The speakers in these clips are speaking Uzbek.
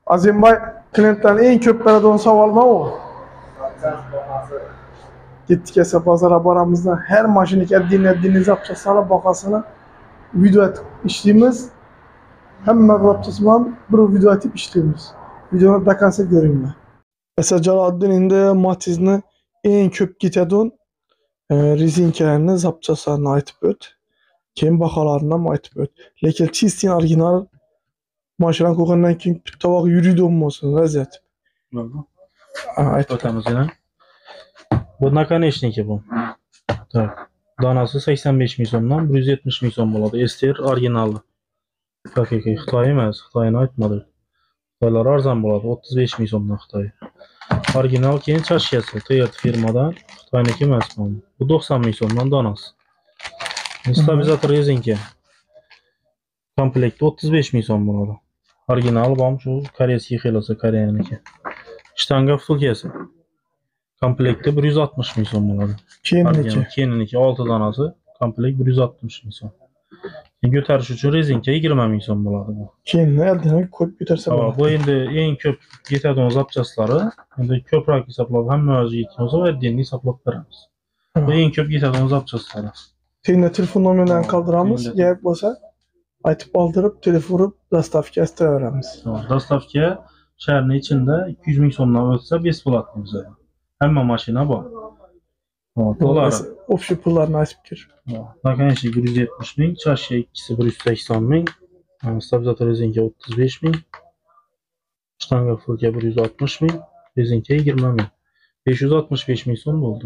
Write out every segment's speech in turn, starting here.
Azimboy klientlarning eng ko'p beradigan savol nima u? Gittik esa bozorga boramizda her mashinaga dinle zapchaslarni bahosini video etib ishlaymiz. Hamma zapchasi bilan bir video etib ishlaymiz. Videoni do konca ko'ringlar. Mesela Jaloliddin endi Matiz'ni eng ko'p ketadigan rezinkalarini zapchaslarni aytib o't. Keyin baholarini ham aytib o't. Lekin чистый original mashina qo'ygandan keyin bitta vaqt yuriydigan bo'lsin vaziyat. Aytib o'tamiz yana. Bu nakonechniki bu. Tak. Donasi 85 ming so'mdan 170 ming so'm bo'ladi. STR originali. Hakiki Xitoy emas, Xitoyni aytmadim. Xitoylar arzon bo'ladi, 35 ming so'mdan Xitoy. Original keyin chashkasi Toyota firmadan, Xitoyniki emas bu. Bu 90 ming so'mdan donasi. Stabilizator rezinka. Komplekt 35 ming so'm bo'ladi. Original bom shu koreyskiy xelosa Koreyaniki. Shtanga fulkasi. Komplekti 160 ming so'm bo'ladi. Keyiniki 6 donasi, komplekt 160 ming so'm. Ko'tarish uchun rezinka 20 ming so'm bo'ladi bu. Keyinni eldan ko'p ko'tarsa bo'ladi. Bu endi eng ko'p ketadigan zapchaslari, endi ko'proq hisoblab hamma o'zi yetsa, oddiy hisoblab beramiz. Bu eng ko'p ketadigan zapchaslari. Senin telefon nomerini kaldıramiz. Gerek bo'lsa aytib oldirib, telefon urib, dostavka estaveramiz. Dostavka shaharning ichida 200 ming so'mdan o'tsa 5 bo'ladi bizda. Hamma mashina bor. Dolar. Общий pullarni aytib ber. Nakonechnik 170 ming, chashka ikkisi 180 ming, stabilizator rezinka 35 ming, shtanga fulka 160 ming, rezinka 20 ming. 565 ming so'm bo'ldi.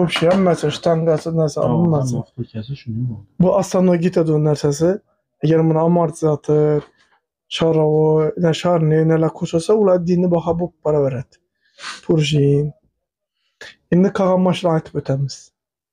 Общий hammasi shtangasi narsa hammasi. Fulkasi shunday bo'ldi. Bu основной ketadigan narsasi. Agar buni amortizator, sharovoy, sharniy nelar qo'shilsa, ular dinni baho bo'lib boraveradi. Purjin. Endi qolgan mashinalarni aytib o'tamiz.